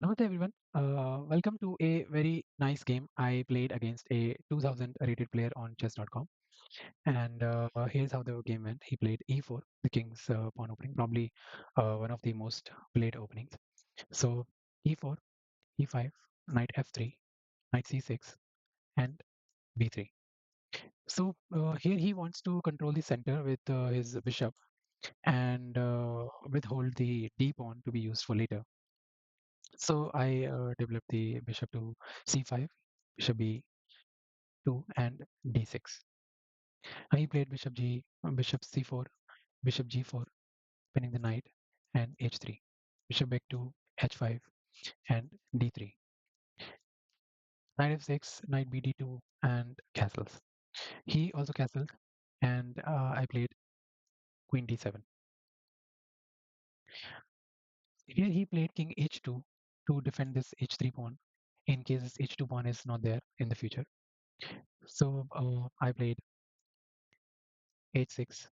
Namaste everyone. Welcome to a very nice game I played against a 2000 rated player on chess.com. And here's how the game went. He played e4, the king's pawn opening, probably one of the most played openings. So e4, e5, knight f3, knight c6, and b3. So here he wants to control the center with his bishop and withhold the d pawn to be used for later. So I developed the bishop to c5, bishop b2, and d6. He played bishop c4, bishop g4, pinning the knight, and h3, bishop back to h5, and d3, knight f6, knight bd2, and castles. He also castled, and I played queen d7. Here he played king h2 to defend this h3 pawn in case this h2 pawn is not there in the future. So I played h6,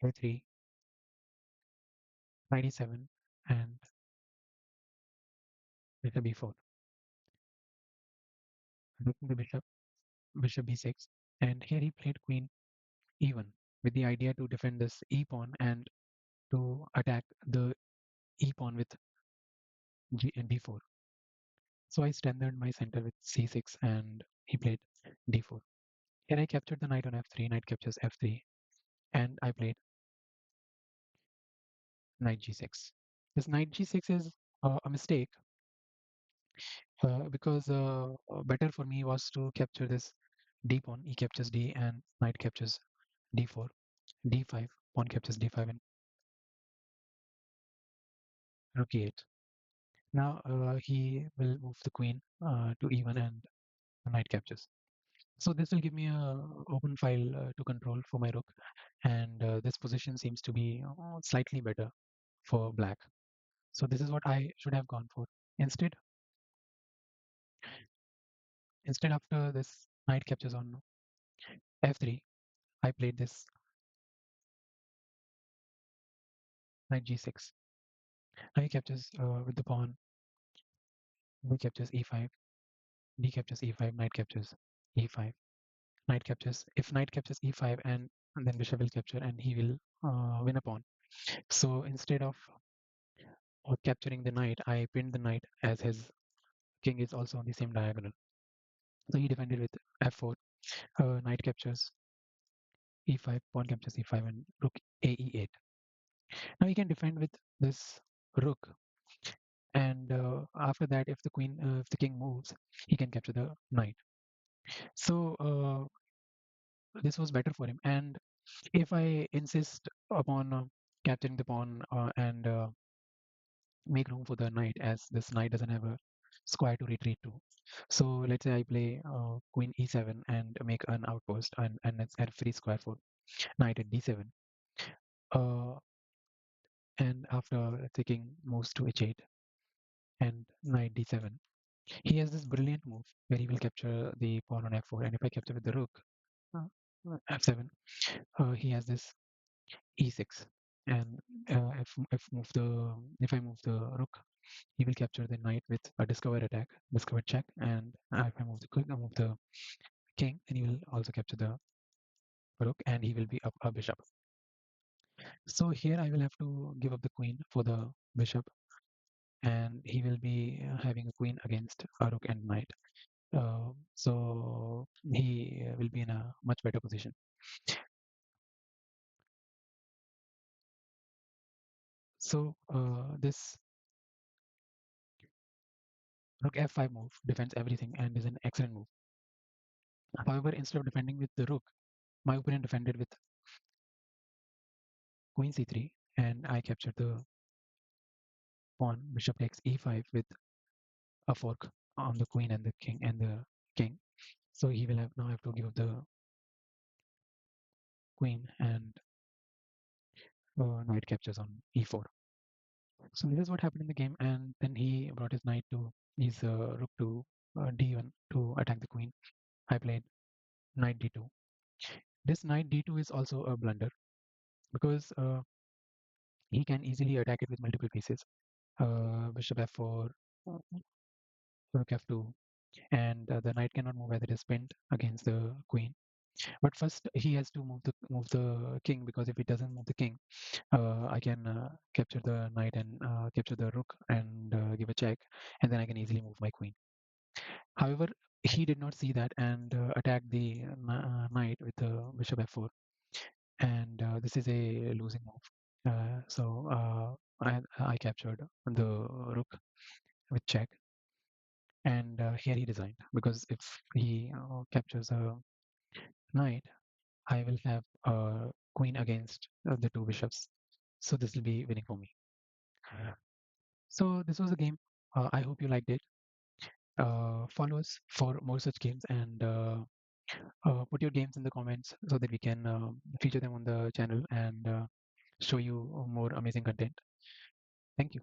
a3, knight e7, and bishop b4, taking the bishop b6, and here he played queen e1 with the idea to defend this e pawn and to attack the e pawn with d4. So I strengthened my center with c6 and he played d4. Here I captured the knight on f3, knight captures f3, and I played knight g6. This knight g6 is a mistake because better for me was to capture this d pawn, e captures d, and knight captures d4, d5, pawn captures d5, and rook e8. Now he will move the queen to e1 and knight captures. So this will give me a open file to control for my rook, and this position seems to be slightly better for black. So this is what I should have gone for. Instead after this knight captures on f3, I played this knight g6. Now he captures with the pawn, b captures e5, d captures e5, knight captures e5, knight captures. If knight captures e5 and then bishop will capture and he will win a pawn. So instead of capturing the knight, I pinned the knight as his king is also on the same diagonal. So he defended with f4, knight captures e5, pawn captures e5, and rook a e8. Now he can defend with this rook, and after that, if the king moves, he can capture the knight. So this was better for him. And if I insist upon capturing the pawn and make room for the knight, as this knight doesn't have a square to retreat to. So let's say I play queen e7 and make an outpost and it's at free square for knight at d7. Uh, and after the king moves to h8 and knight d7, he has this brilliant move where he will capture the pawn on f4. And if I capture with the rook, uh, f7, he has this e6. And if I move the rook, he will capture the knight with a discovered check, and if I move the king, then he will also capture the rook, and he will be up a bishop. So here I will have to give up the queen for the bishop, and he will be having a queen against a rook and knight. So he will be in a much better position. So this rook f5 move defends everything and is an excellent move. However, instead of defending with the rook, my opponent defended with queen c3, and I captured the pawn. Bishop takes e5 with a fork on the queen and the king. So he will now have to give up the queen, and knight captures on e4. So this is what happened in the game, and then he brought his rook to d1 to attack the queen. I played knight d2. This knight d2 is also a blunder because he can easily attack it with multiple pieces. Bishop f4, uh, rook f2, and the knight cannot move as it is pinned against the queen. But first he has to move the king, because if he doesn't move the king, I can capture the knight and capture the rook and give a check, and then I can easily move my queen. However, he did not see that and attacked the knight with the bishop f4, and this is a losing move. I captured the rook with check, and here he resigned, because if he captures a knight, I will have a queen against the two bishops. So this will be winning for me. So this was a game. I hope you liked it. Follow us for more such games, and put your games in the comments so that we can feature them on the channel and show you more amazing content. Thank you.